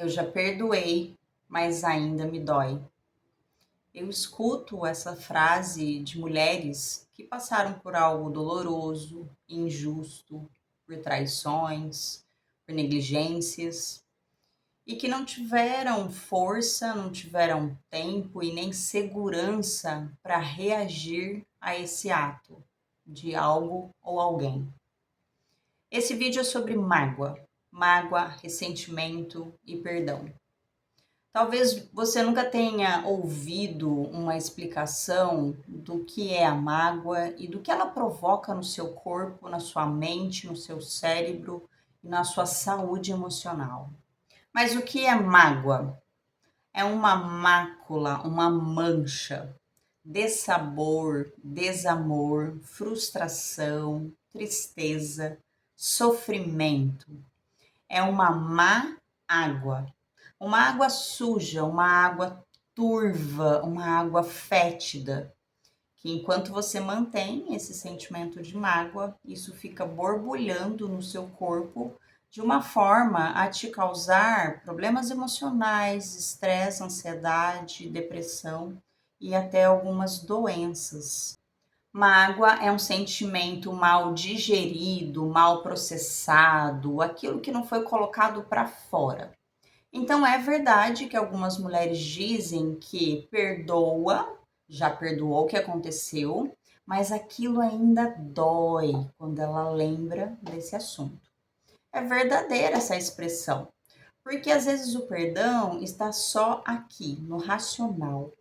Eu já perdoei, mas ainda me dói. Eu escuto essa frase de mulheres que passaram por algo doloroso, injusto, por traições, por negligências e que não tiveram força, não tiveram tempo e nem segurança para reagir a esse ato de algo ou alguém. Esse vídeo é sobre mágoa, ressentimento e perdão. Talvez você nunca tenha ouvido uma explicação do que é a mágoa e do que ela provoca no seu corpo, na sua mente, no seu cérebro e na sua saúde emocional. Mas o que é mágoa? É uma mácula, uma mancha, dessabor, desamor, frustração, tristeza, sofrimento. É uma má água. Uma água suja, uma água turva, uma água fétida, que enquanto você mantém esse sentimento de mágoa, isso fica borbulhando no seu corpo de uma forma a te causar problemas emocionais, estresse, ansiedade, depressão e até algumas doenças. Mágoa é um sentimento mal digerido, mal processado, aquilo que não foi colocado para fora. Então é verdade que algumas mulheres dizem que perdoa, já perdoou o que aconteceu, mas aquilo ainda dói quando ela lembra desse assunto. É verdadeira essa expressão, porque às vezes o perdão está só aqui, no racional,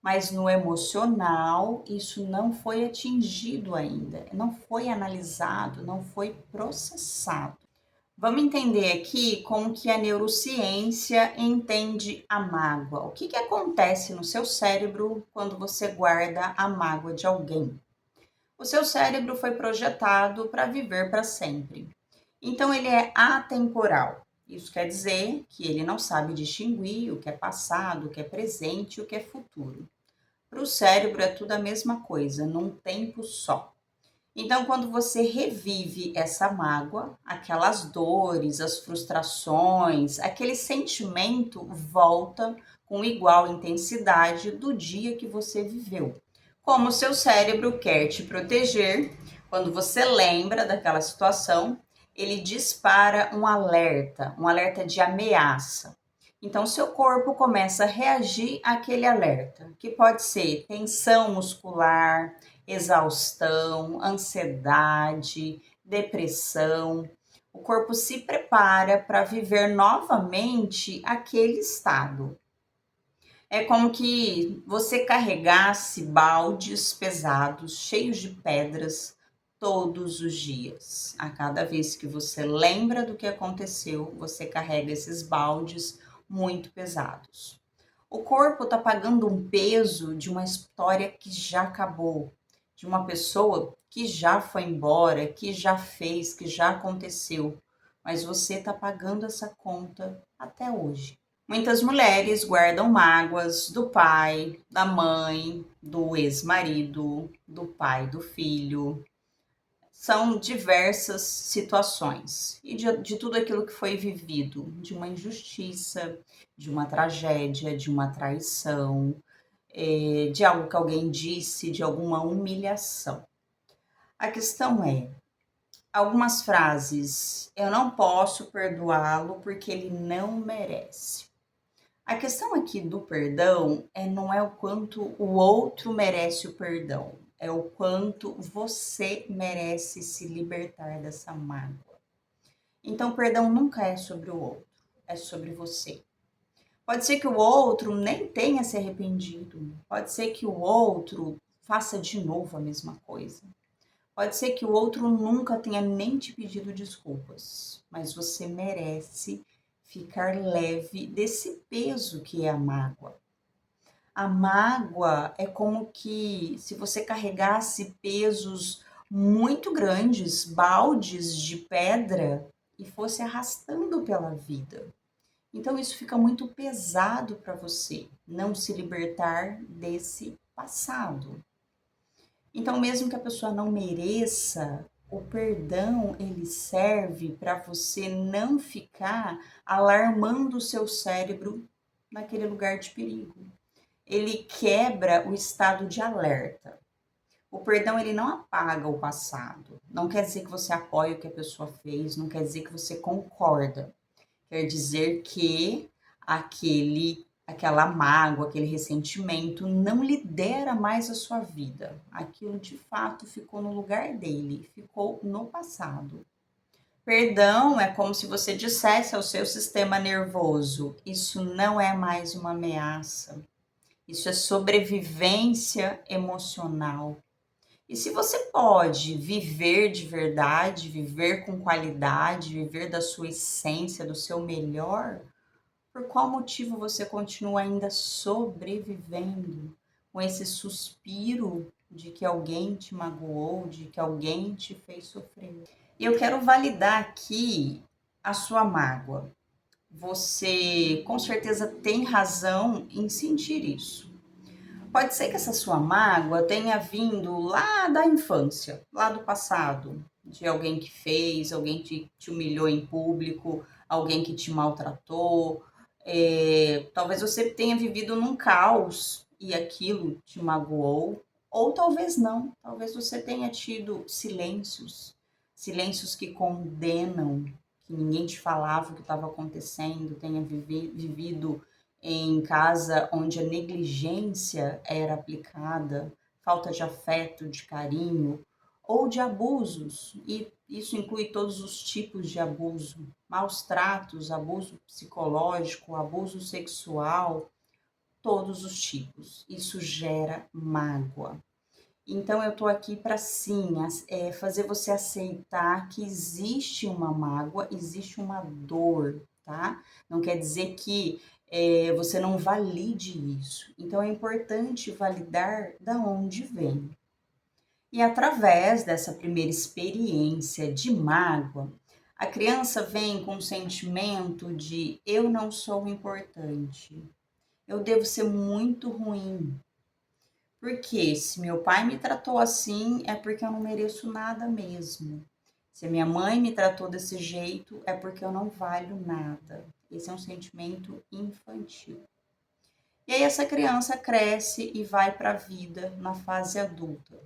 mas no emocional isso não foi atingido ainda, não foi analisado, não foi processado. Vamos entender aqui como que a neurociência entende a mágoa. O que que acontece no seu cérebro quando você guarda a mágoa de alguém? O seu cérebro foi projetado para viver para sempre. Então ele é atemporal. Isso quer dizer que ele não sabe distinguir o que é passado, o que é presente e o que é futuro. Para o cérebro é tudo a mesma coisa, num tempo só. Então, quando você revive essa mágoa, aquelas dores, as frustrações, aquele sentimento volta com igual intensidade do dia que você viveu. Como o seu cérebro quer te proteger, quando você lembra daquela situação, ele dispara um alerta de ameaça. Então, seu corpo começa a reagir àquele alerta, que pode ser tensão muscular, exaustão, ansiedade, depressão. O corpo se prepara para viver novamente aquele estado. É como que você carregasse baldes pesados, cheios de pedras, todos os dias. A cada vez que você lembra do que aconteceu, você carrega esses baldes muito pesados. O corpo está pagando um peso de uma história que já acabou, de uma pessoa que já foi embora, que já fez, que já aconteceu, mas você está pagando essa conta até hoje. Muitas mulheres guardam mágoas do pai, da mãe, do ex-marido, do pai do filho. São diversas situações e de tudo aquilo que foi vivido, de uma injustiça, de uma tragédia, de uma traição, de algo que alguém disse, de alguma humilhação. A questão é, algumas frases, eu não posso perdoá-lo porque ele não merece. A questão aqui do perdão não é o quanto o outro merece o perdão, é o quanto você merece se libertar dessa mágoa. Então, perdão nunca é sobre o outro, é sobre você. Pode ser que o outro nem tenha se arrependido, pode ser que o outro faça de novo a mesma coisa. Pode ser que o outro nunca tenha nem te pedido desculpas, mas você merece ficar leve desse peso que é a mágoa. A mágoa é como que se você carregasse pesos muito grandes, baldes de pedra, e fosse arrastando pela vida. Então isso fica muito pesado para você, não se libertar desse passado. Então, mesmo que a pessoa não mereça, O perdão, ele serve para você não ficar alarmando o seu cérebro naquele lugar de perigo. Ele quebra o estado de alerta. O perdão, ele não apaga o passado. Não quer dizer que você apoia o que a pessoa fez, não quer dizer que você concorda. Quer dizer que aquela mágoa, aquele ressentimento não lidera mais a sua vida. Aquilo de fato ficou no lugar dele, ficou no passado. Perdão é como se você dissesse ao seu sistema nervoso: isso não é mais uma ameaça, isso é sobrevivência emocional. E se você pode viver de verdade, viver com qualidade, viver da sua essência, do seu melhor, por qual motivo você continua ainda sobrevivendo com esse suspiro de que alguém te magoou, de que alguém te fez sofrer? E eu quero validar aqui a sua mágoa. Você com certeza tem razão em sentir isso. Pode ser que essa sua mágoa tenha vindo lá da infância, lá do passado, de alguém que fez, alguém que te humilhou em público, alguém que te maltratou. Talvez você tenha vivido num caos e aquilo te magoou, ou talvez não. Talvez você tenha tido silêncios, silêncios que condenam, que ninguém te falava o que estava acontecendo, tenha vivido em casa onde a negligência era aplicada, falta de afeto, de carinho ou de abusos, e isso inclui todos os tipos de abuso, maus tratos, abuso psicológico, abuso sexual, todos os tipos. Isso gera mágoa. Então eu tô aqui para sim, fazer você aceitar que existe uma mágoa, existe uma dor, tá? Não quer dizer que você não valide isso. Então é importante validar da onde vem. E através dessa primeira experiência de mágoa, a criança vem com o sentimento de eu não sou importante, eu devo ser muito ruim, porque se meu pai me tratou assim, é porque eu não mereço nada mesmo. Se minha mãe me tratou desse jeito, é porque eu não valho nada. Esse é um sentimento infantil. E aí essa criança cresce e vai para a vida na fase adulta.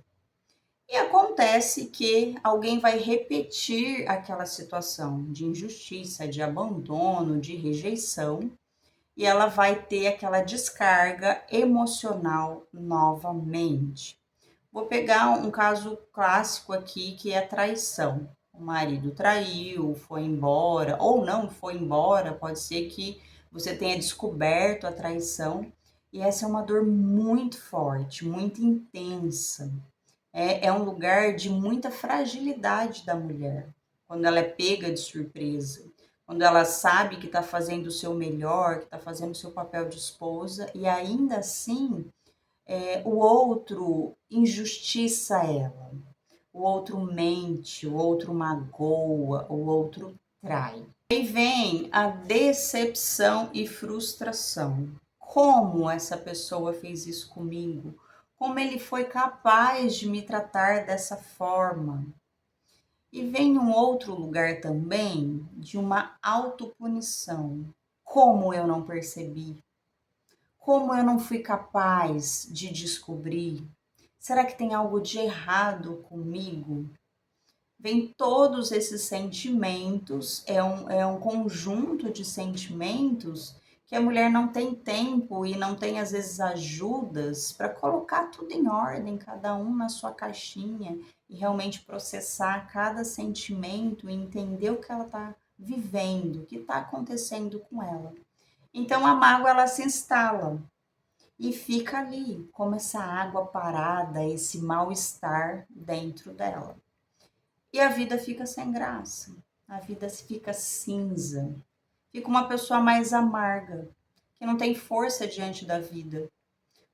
E acontece que alguém vai repetir aquela situação de injustiça, de abandono, de rejeição, e ela vai ter aquela descarga emocional novamente. Vou pegar um caso clássico aqui, que é a traição. O marido traiu, foi embora, ou não foi embora, pode ser que você tenha descoberto a traição, e essa é uma dor muito forte, muito intensa. É um lugar de muita fragilidade da mulher, quando ela é pega de surpresa, quando ela sabe que está fazendo o seu melhor, que está fazendo o seu papel de esposa, e ainda assim o outro injustiça ela, o outro mente, o outro magoa, o outro trai. Aí vem a decepção e frustração. Como essa pessoa fez isso comigo? Como ele foi capaz de me tratar dessa forma? E vem um outro lugar também de uma autopunição. Como eu não percebi? Como eu não fui capaz de descobrir? Será que tem algo de errado comigo? Vem todos esses sentimentos, é um conjunto de sentimentos que a mulher não tem tempo e não tem, às vezes, ajudas para colocar tudo em ordem, cada um na sua caixinha, e realmente processar cada sentimento e entender o que ela está vivendo, o que está acontecendo com ela. Então a mágoa ela se instala e fica ali, como essa água parada, esse mal-estar dentro dela. E a vida fica sem graça, a vida fica cinza, fica uma pessoa mais amarga, que não tem força diante da vida.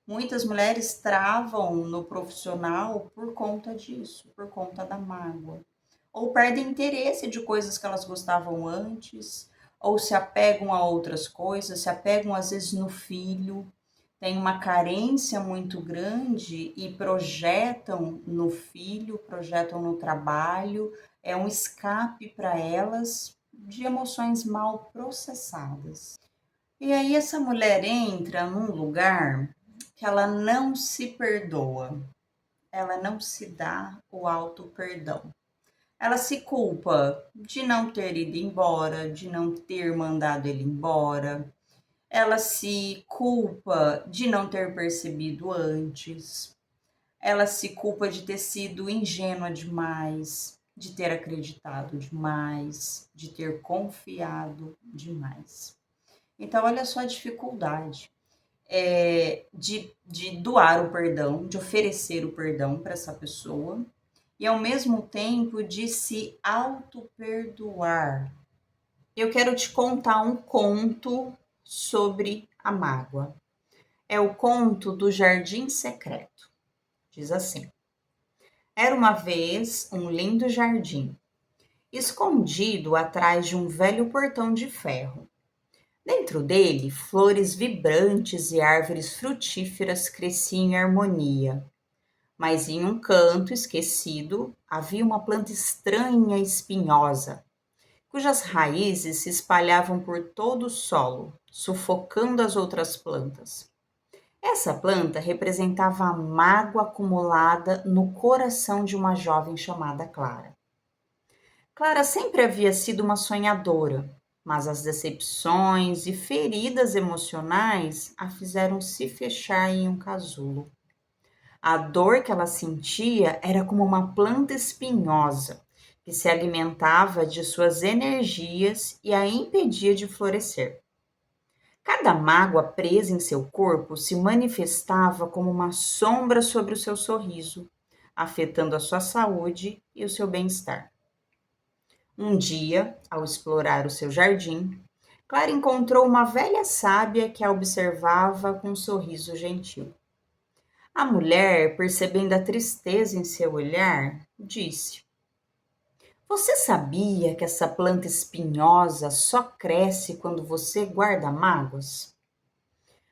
Muitas mulheres travam no profissional por conta disso, por conta da mágoa. Ou perdem interesse de coisas que elas gostavam antes, ou se apegam a outras coisas, se apegam às vezes no filho. têm uma carência muito grande e projetam no filho, projetam no trabalho, é um escape para elas de emoções mal processadas. E aí essa mulher entra num lugar que ela não se perdoa, ela não se dá o auto perdão. Ela se culpa de não ter ido embora, de não ter mandado ele embora. Ela se culpa de não ter percebido antes. Ela se culpa de ter sido ingênua demais, de ter acreditado demais, de ter confiado demais. Então, olha só a dificuldade de doar o perdão, de oferecer o perdão para essa pessoa e, ao mesmo tempo, de se auto-perdoar. Eu quero te contar um conto sobre a mágoa. É o conto do Jardim Secreto. Diz assim: era uma vez um lindo jardim, escondido atrás de um velho portão de ferro. Dentro dele, flores vibrantes e árvores frutíferas cresciam em harmonia. Mas em um canto esquecido havia uma planta estranha e espinhosa, cujas raízes se espalhavam por todo o solo, sufocando as outras plantas. Essa planta representava a mágoa acumulada no coração de uma jovem chamada Clara. Clara sempre havia sido uma sonhadora, mas as decepções e feridas emocionais a fizeram se fechar em um casulo. A dor que ela sentia era como uma planta espinhosa que se alimentava de suas energias e a impedia de florescer. Cada mágoa presa em seu corpo se manifestava como uma sombra sobre o seu sorriso, afetando a sua saúde e o seu bem-estar. Um dia, ao explorar o seu jardim, Clara encontrou uma velha sábia que a observava com um sorriso gentil. A mulher, percebendo a tristeza em seu olhar, disse: você sabia que essa planta espinhosa só cresce quando você guarda mágoas?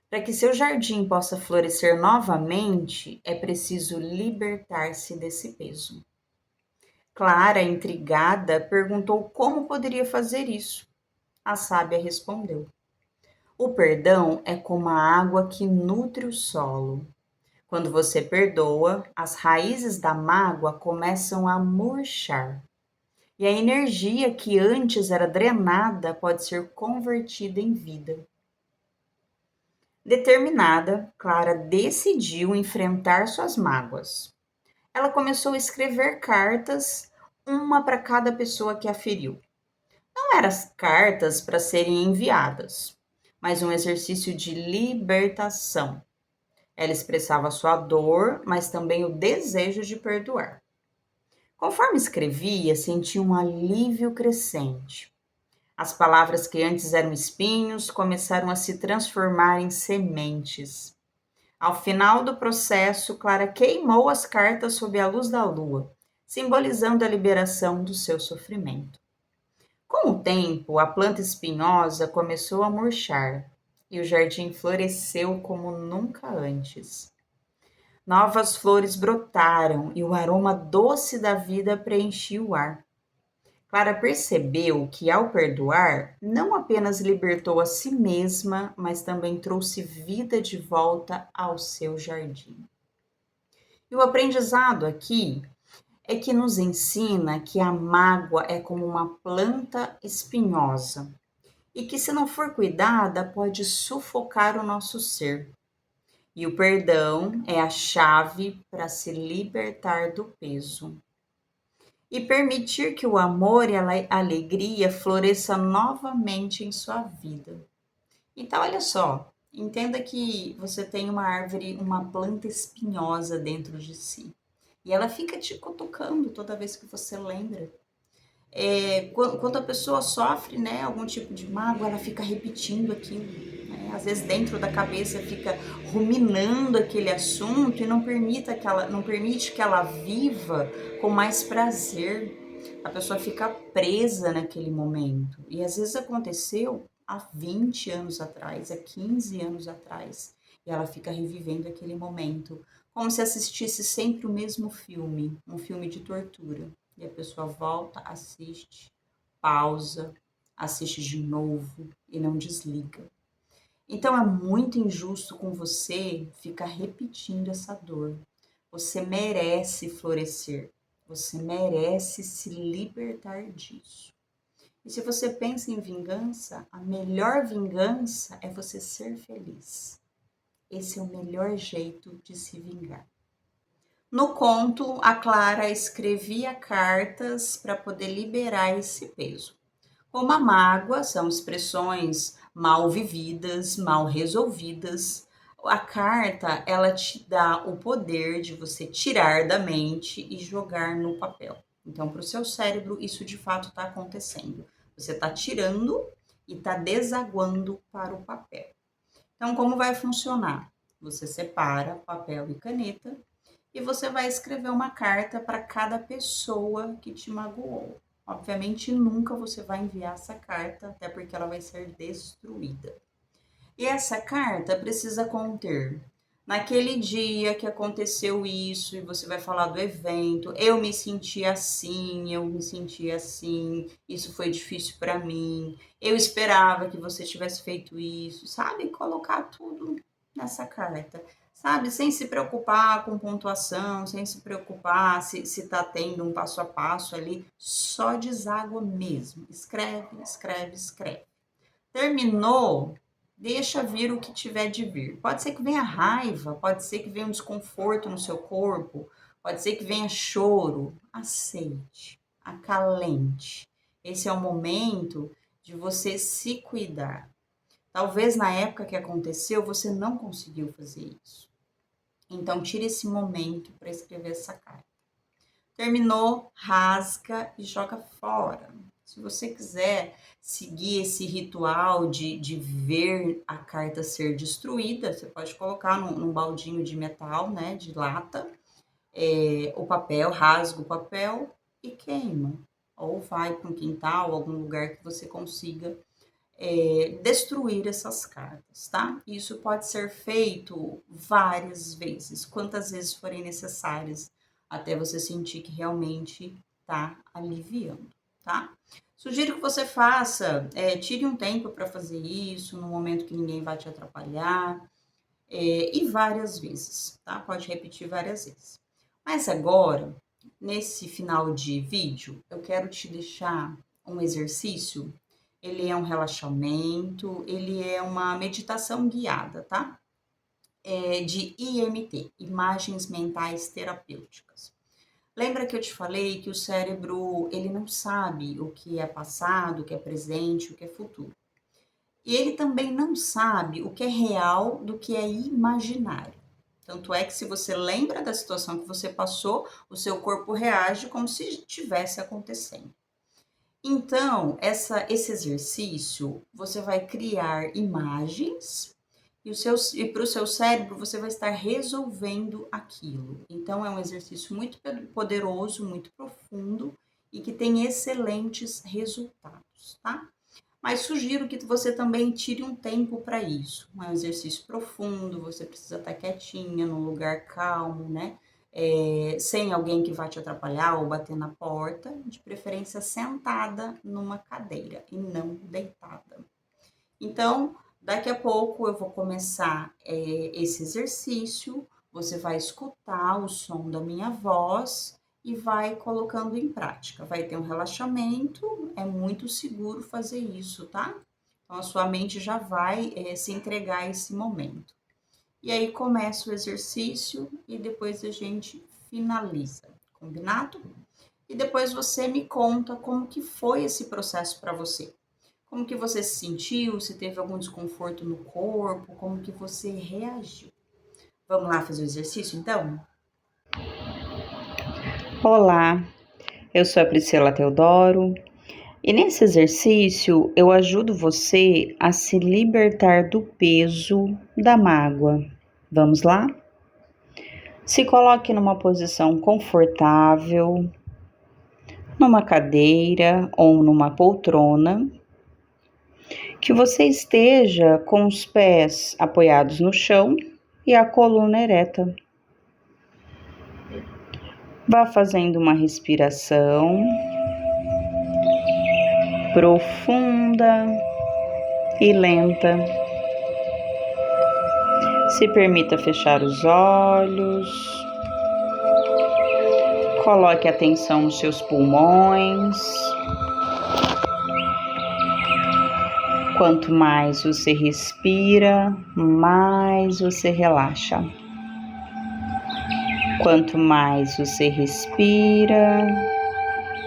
Para que seu jardim possa florescer novamente, é preciso libertar-se desse peso. Clara, intrigada, perguntou como poderia fazer isso. A sábia respondeu: o perdão é como a água que nutre o solo. Quando você perdoa, as raízes da mágoa começam a murchar. E a energia que antes era drenada pode ser convertida em vida. Determinada, Clara decidiu enfrentar suas mágoas. Ela começou a escrever cartas, uma para cada pessoa que a feriu. Não eram cartas para serem enviadas, mas um exercício de libertação. Ela expressava sua dor, mas também o desejo de perdoar. Conforme escrevia, sentia um alívio crescente. As palavras que antes eram espinhos começaram a se transformar em sementes. Ao final do processo, Clara queimou as cartas sob a luz da lua, simbolizando a liberação do seu sofrimento. Com o tempo, a planta espinhosa começou a murchar e o jardim floresceu como nunca antes. Novas flores brotaram e o aroma doce da vida preenchia o ar. Clara percebeu que, ao perdoar, não apenas libertou a si mesma, mas também trouxe vida de volta ao seu jardim. E o aprendizado aqui é que nos ensina que a mágoa é como uma planta espinhosa e que, se não for cuidada, pode sufocar o nosso ser. E o perdão é a chave para se libertar do peso e permitir que o amor e a alegria floresça novamente em sua vida. Então, olha só, entenda que você tem uma árvore, uma planta espinhosa dentro de si. E ela fica te cutucando toda vez que você lembra. Quando a pessoa sofre, né, algum tipo de mágoa, ela fica repetindo aquilo, né? Às vezes dentro da cabeça fica ruminando aquele assunto e não permite que ela viva com mais prazer. A pessoa fica presa naquele momento. E às vezes aconteceu há 20 anos atrás, há 15 anos atrás. E ela fica revivendo aquele momento, como se assistisse sempre o mesmo filme, um filme de tortura. E a pessoa volta, assiste, pausa, assiste de novo e não desliga. Então é muito injusto com você ficar repetindo essa dor. Você merece florescer. Você merece se libertar disso. E se você pensa em vingança, a melhor vingança é você ser feliz. Esse é o melhor jeito de se vingar. No conto, a Clara escrevia cartas para poder liberar esse peso. Como a mágoa são expressões mal vividas, mal resolvidas, a carta ela te dá o poder de você tirar da mente e jogar no papel. Então, para o seu cérebro, isso de fato está acontecendo. Você está tirando e está desaguando para o papel. Então, como vai funcionar? Você separa papel e caneta e você vai escrever uma carta para cada pessoa que te magoou. Obviamente, nunca você vai enviar essa carta, até porque ela vai ser destruída. E essa carta precisa conter: naquele dia que aconteceu isso, e você vai falar do evento, eu me senti assim, isso foi difícil para mim, eu esperava que você tivesse feito isso, sabe? Colocar tudo nessa carta, sabe? Sem se preocupar com pontuação, sem se preocupar se tá tendo um passo a passo ali, só deságua mesmo. Escreve, escreve, escreve. Terminou, deixa vir o que tiver de vir. Pode ser que venha raiva, pode ser que venha um desconforto no seu corpo, pode ser que venha choro. Aceite, acalente. Esse é o momento de você se cuidar. Talvez na época que aconteceu você não conseguiu fazer isso. Então tire esse momento para escrever essa carta. Terminou, rasga e joga fora. Se você quiser seguir esse ritual de ver a carta ser destruída, você pode colocar num baldinho de metal, né, de lata, o papel, rasga o papel e queima. Ou vai para um quintal, algum lugar que você consiga destruir essas cartas, tá? Isso pode ser feito várias vezes, quantas vezes forem necessárias, até você sentir que realmente tá aliviando, tá? Sugiro que você faça, tire um tempo para fazer isso, no momento que ninguém vai te atrapalhar, e várias vezes, tá? Pode repetir várias vezes. Mas agora, nesse final de vídeo, eu quero te deixar um exercício. Ele é um relaxamento, ele é uma meditação guiada, tá? De IMT, Imagens Mentais Terapêuticas. Lembra que eu te falei que o cérebro, ele não sabe o que é passado, o que é presente, o que é futuro. E ele também não sabe o que é real do que é imaginário. Tanto é que se você lembra da situação que você passou, o seu corpo reage como se estivesse acontecendo. Então, esse exercício, você vai criar imagens e para o seu cérebro você vai estar resolvendo aquilo. Então, é um exercício muito poderoso, muito profundo e que tem excelentes resultados, tá? Mas sugiro que você também tire um tempo para isso. É um exercício profundo, você precisa estar quietinha, num lugar calmo, né? Sem alguém que vá te atrapalhar ou bater na porta, de preferência sentada numa cadeira e não deitada. Então, daqui a pouco eu vou começar esse exercício, você vai escutar o som da minha voz e vai colocando em prática. Vai ter um relaxamento, é muito seguro fazer isso, tá? Então, a sua mente já vai se entregar a esse momento. E aí começa o exercício e depois a gente finaliza, combinado? E depois você me conta como que foi esse processo para você. Como que você se sentiu, se teve algum desconforto no corpo, como que você reagiu. Vamos lá fazer o exercício, então? Olá, eu sou a Priscila Teodoro e nesse exercício eu ajudo você a se libertar do peso da mágoa. Vamos lá? Se coloque numa posição confortável, numa cadeira ou numa poltrona, que você esteja com os pés apoiados no chão e a coluna ereta. Vá fazendo uma respiração profunda e lenta. Se permita fechar os olhos. Coloque atenção nos seus pulmões. Quanto mais você respira, mais você relaxa. Quanto mais você respira,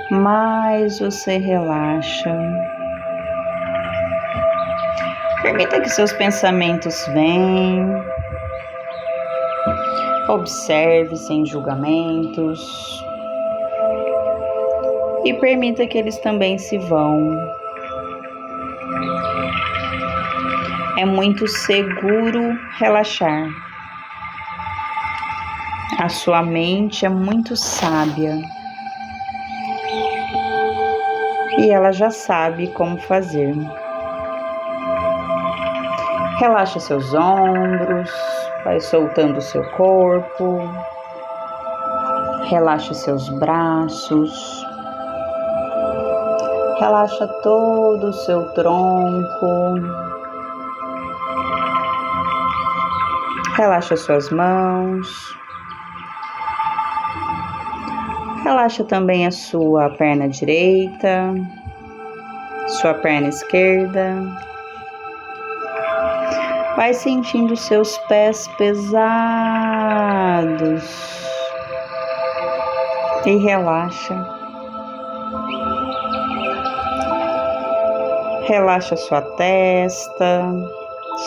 mais você relaxa. Permita que seus pensamentos venham. Observe sem julgamentos. E permita que eles também se vão. É muito seguro relaxar. A sua mente é muito sábia. E ela já sabe como fazer. Relaxa seus ombros, vai soltando o seu corpo. Relaxa seus braços. Relaxa todo o seu tronco. Relaxa suas mãos. Relaxa também a sua perna direita, sua perna esquerda. Vai sentindo seus pés pesados e relaxa. Relaxa sua testa,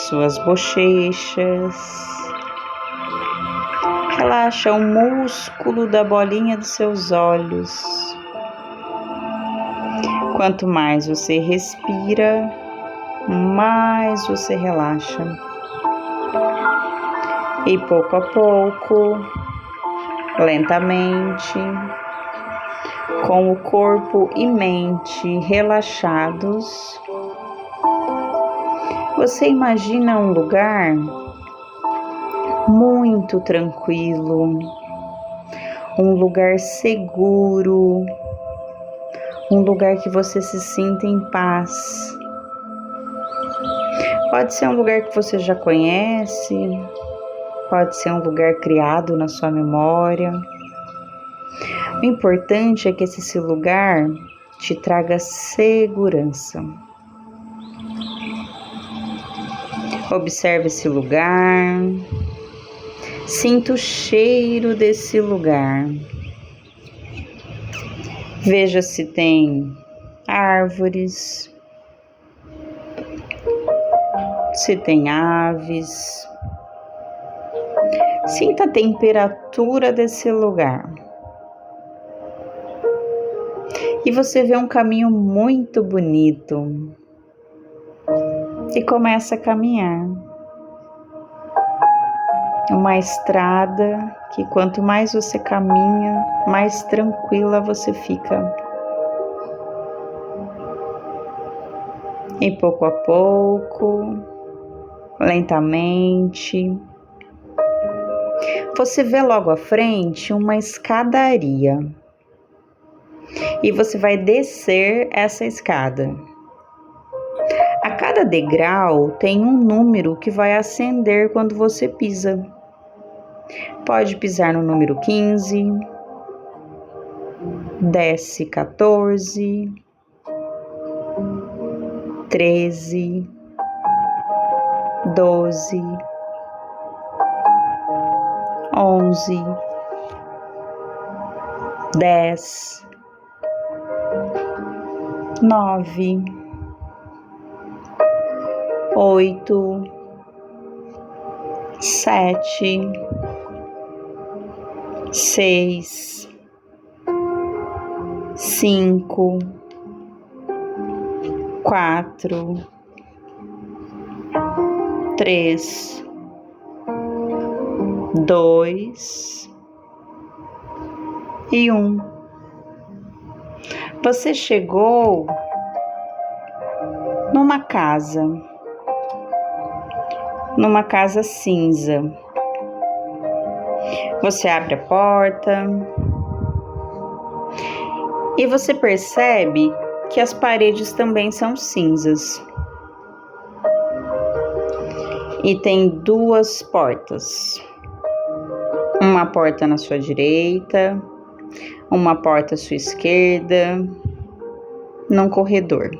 suas bochechas. Relaxa o músculo da bolinha dos seus olhos. Quanto mais você respira, mais você relaxa. E pouco a pouco, lentamente, com o corpo e mente relaxados, você imagina um lugar muito tranquilo, um lugar seguro, um lugar que você se sinta em paz. Pode ser um lugar que você já conhece, pode ser um lugar criado na sua memória. O importante é que esse lugar te traga segurança. Observe esse lugar. Sinta o cheiro desse lugar. Veja se tem árvores, se tem aves. Sinta a temperatura desse lugar. E você vê um caminho muito bonito. E começa a caminhar. Uma estrada que quanto mais você caminha, mais tranquila você fica. E pouco a pouco, lentamente, você vê logo à frente uma escadaria. E você vai descer essa escada. A cada degrau tem um número que vai acender quando você pisa. Pode pisar no número 15, desce 14, 13, 12, 11, 10, 9, 8, 7, 6, 5, 4, 3, 2 e 1. Você chegou numa casa cinza. Você abre a porta e você percebe que as paredes também são cinzas. E tem 2 portas. Uma porta na sua direita, uma porta à sua esquerda, num corredor.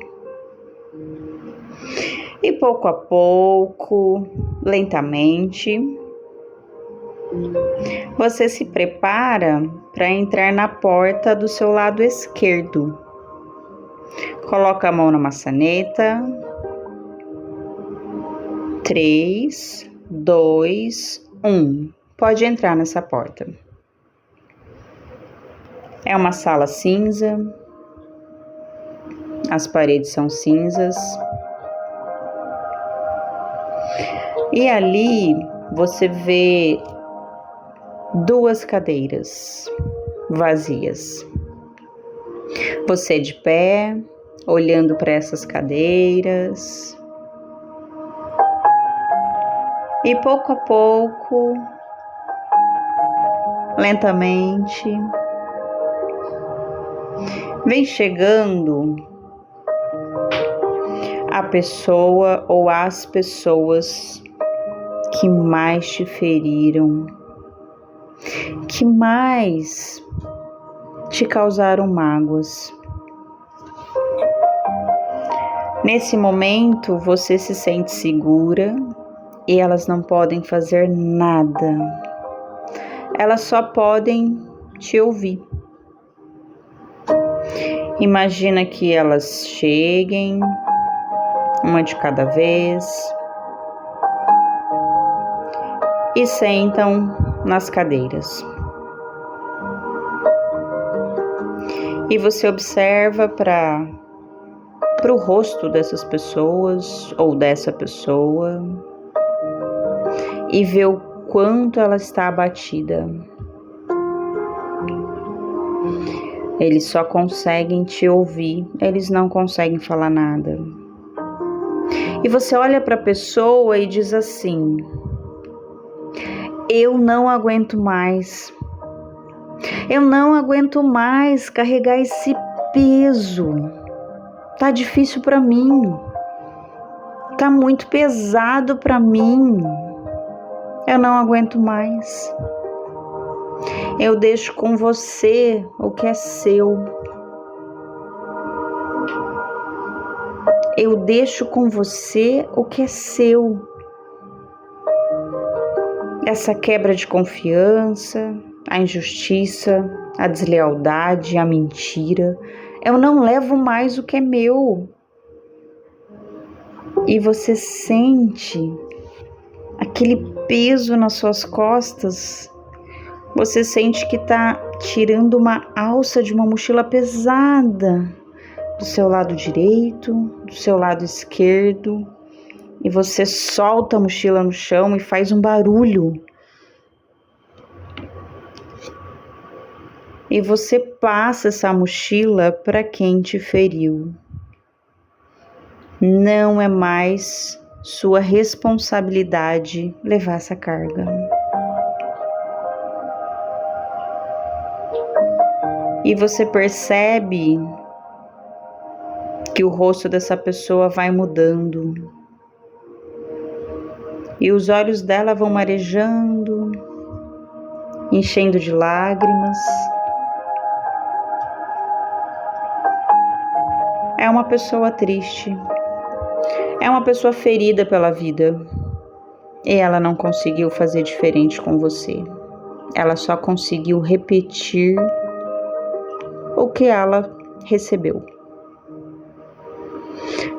E pouco a pouco, lentamente, você se prepara para entrar na porta do seu lado esquerdo. Coloca a mão na maçaneta. 3, 2, 1. Pode entrar nessa porta. É uma sala cinza. As paredes são cinzas. E ali você vê 2 cadeiras vazias. Você de pé, olhando para essas cadeiras. E pouco a pouco, lentamente, vem chegando a pessoa ou as pessoas que mais te feriram, que mais te causaram mágoas. Nesse momento, você se sente segura e elas não podem fazer nada. Elas só podem te ouvir. Imagina que elas cheguem, uma de cada vez, e sentam nas cadeiras. E você observa para o rosto dessas pessoas ou dessa pessoa e vê o quanto ela está abatida. Eles só conseguem te ouvir, eles não conseguem falar nada. E você olha para a pessoa e diz assim: eu não aguento mais. Eu não aguento mais carregar esse peso. Tá difícil para mim. Tá muito pesado para mim. Eu não aguento mais. Eu deixo com você o que é seu. Eu deixo com você o que é seu. Essa quebra de confiança, a injustiça, a deslealdade, a mentira. Eu não levo mais o que é meu. E você sente aquele peso nas suas costas. Você sente que está tirando uma alça de uma mochila pesada do seu lado direito, do seu lado esquerdo. E você solta a mochila no chão e faz um barulho. E você passa essa mochila para quem te feriu. Não é mais sua responsabilidade levar essa carga. E você percebe que o rosto dessa pessoa vai mudando. E os olhos dela vão marejando, enchendo de lágrimas. É uma pessoa triste. É uma pessoa ferida pela vida. E ela não conseguiu fazer diferente com você. Ela só conseguiu repetir o que ela recebeu.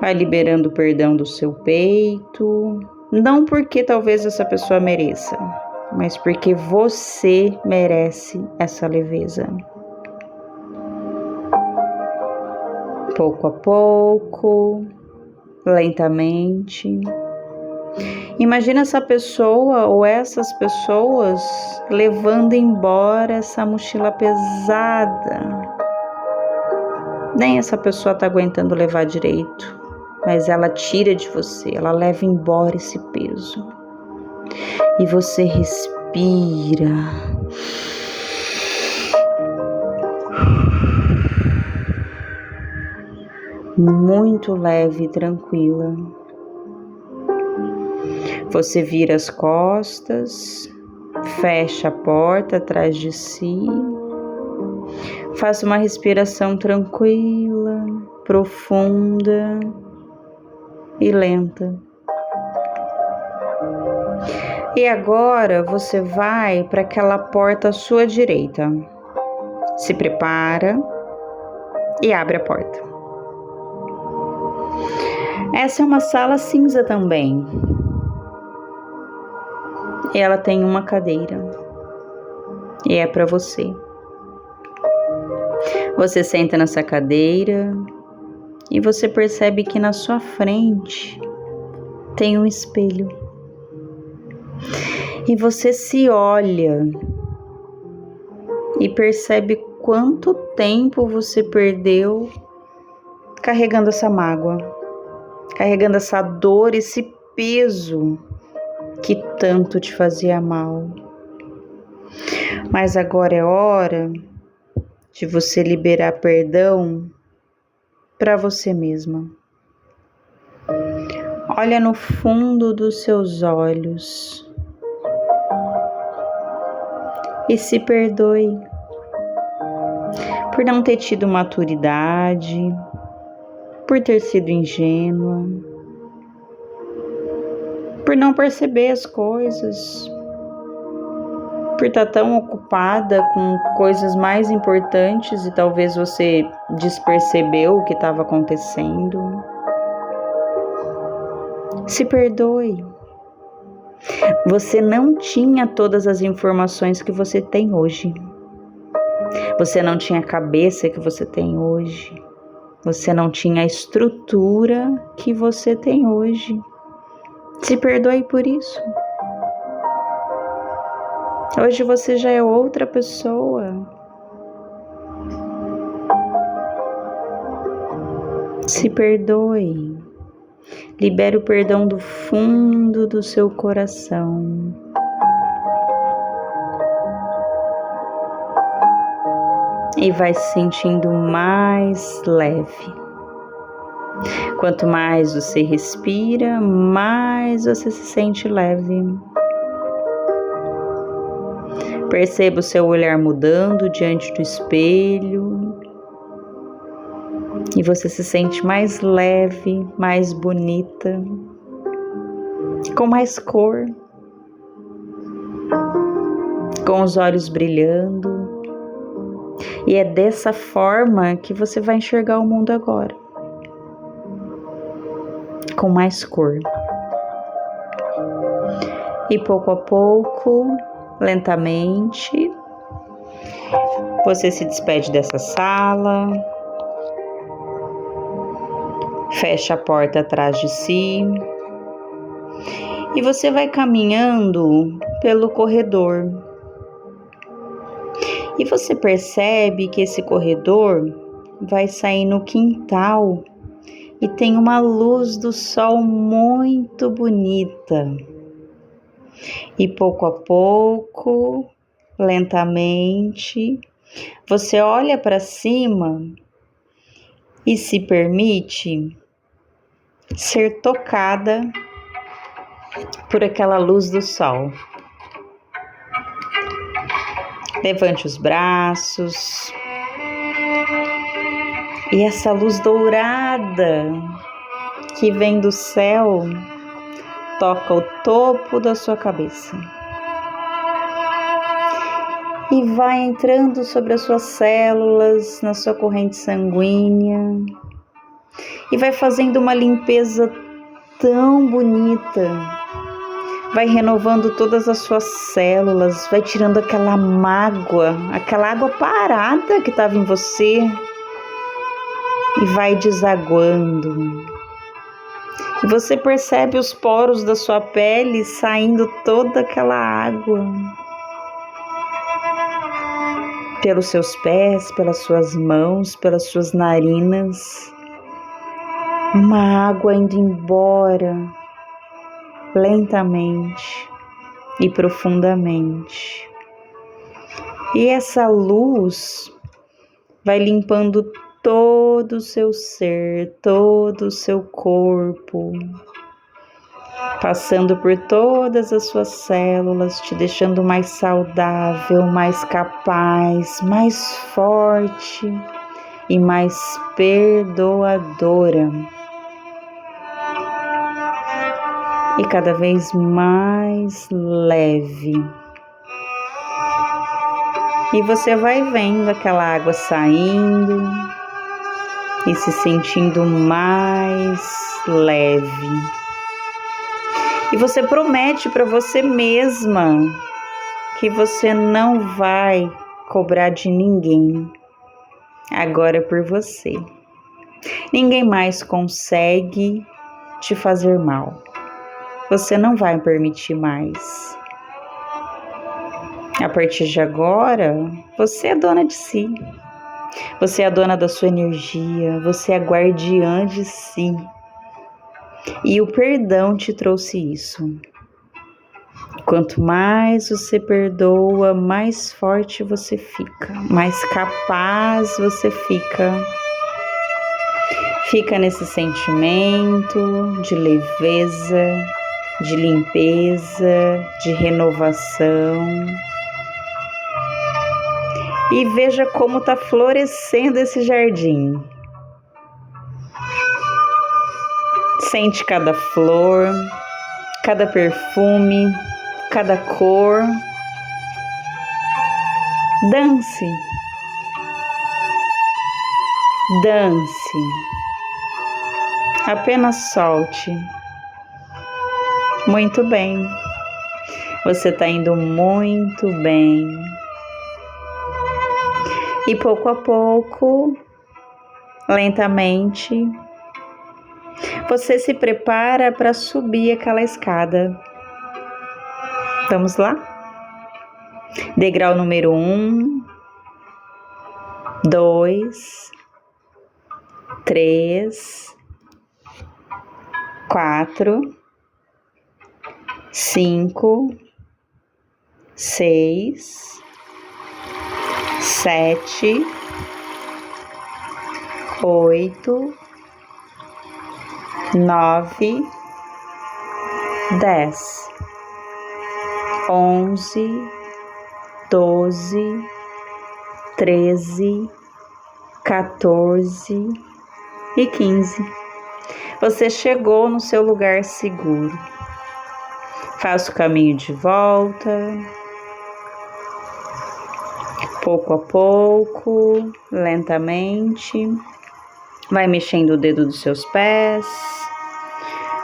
Vai liberando o perdão do seu peito. Não porque talvez essa pessoa mereça, mas porque você merece essa leveza. Pouco a pouco, lentamente. Imagina essa pessoa ou essas pessoas levando embora essa mochila pesada. Nem essa pessoa está aguentando levar direito, mas ela tira de você, ela leva embora esse peso. E você respira Muito leve e tranquila. Você vira as costas, fecha a porta atrás de si, faça uma respiração tranquila, profunda e lenta. E agora você vai para aquela porta à sua direita. Se prepara e abre a porta. Essa é uma sala cinza também. E ela tem uma cadeira. E é para você. Você senta nessa cadeira e você percebe que na sua frente tem um espelho. E você se olha e percebe quanto tempo você perdeu carregando essa mágoa, carregando essa dor, esse peso que tanto te fazia mal. Mas agora é hora de você liberar perdão para você mesma. Olha no fundo dos seus olhos e se perdoe por não ter tido maturidade, por ter sido ingênua, por não perceber as coisas, por estar tão ocupada com coisas mais importantes e talvez você despercebeu o que estava acontecendo. Se perdoe. Você não tinha todas as informações que você tem hoje. Você não tinha a cabeça que você tem hoje. Você não tinha a estrutura que você tem hoje. Se perdoe por isso. Hoje você já é outra pessoa. Se perdoe. Libere o perdão do fundo do seu coração. E vai se sentindo mais leve. Quanto mais você respira, mais você se sente leve. Perceba o seu olhar mudando diante do espelho. E você se sente mais leve, mais bonita, com mais cor, com os olhos brilhando. E é dessa forma que você vai enxergar o mundo agora, com mais cor. E pouco a pouco, lentamente, você se despede dessa sala, fecha a porta atrás de si e você vai caminhando pelo corredor. E você percebe que esse corredor vai sair no quintal e tem uma luz do sol muito bonita. E pouco a pouco, lentamente, você olha para cima e se permite ser tocada por aquela luz do sol. Levante os braços e essa luz dourada que vem do céu toca o topo da sua cabeça e vai entrando sobre as suas células, na sua corrente sanguínea e vai fazendo uma limpeza tão bonita. Vai renovando todas as suas células, vai tirando aquela mágoa, aquela água parada que estava em você e vai desaguando. E você percebe os poros da sua pele saindo toda aquela água pelos seus pés, pelas suas mãos, pelas suas narinas. Uma água indo embora lentamente e profundamente. E essa luz vai limpando todo o seu ser, todo o seu corpo, passando por todas as suas células, te deixando mais saudável, mais capaz, mais forte e mais perdoadora. E cada vez mais leve. E você vai vendo aquela água saindo e se sentindo mais leve. E você promete para você mesma que você não vai cobrar de ninguém. Agora é por você. Ninguém mais consegue te fazer mal. Você não vai permitir mais. A partir de agora, você é dona de si. Você é a dona da sua energia. Você é a guardiã de si. E o perdão te trouxe isso. Quanto mais você perdoa, mais forte você fica, mais capaz você fica. Fica nesse sentimento de leveza, de limpeza, de renovação. E veja como está florescendo esse jardim. Sente cada flor, cada perfume, cada cor. Dance. Dance. Apenas solte. Muito bem. Você está indo muito bem. E pouco a pouco, lentamente, você se prepara para subir aquela escada. Vamos lá? Degrau número 1, 2, 3, 4, 5, 6, 7, 8, 9, 10, 11, 12, 13, 14 e 15. Você chegou no seu lugar seguro. Faça o caminho de volta. Pouco a pouco, lentamente. Vai mexendo o dedo dos seus pés.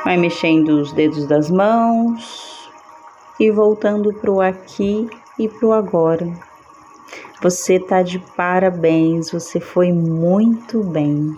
Vai mexendo os dedos das mãos. E voltando para o aqui e para o agora. Você tá de parabéns, você foi muito bem.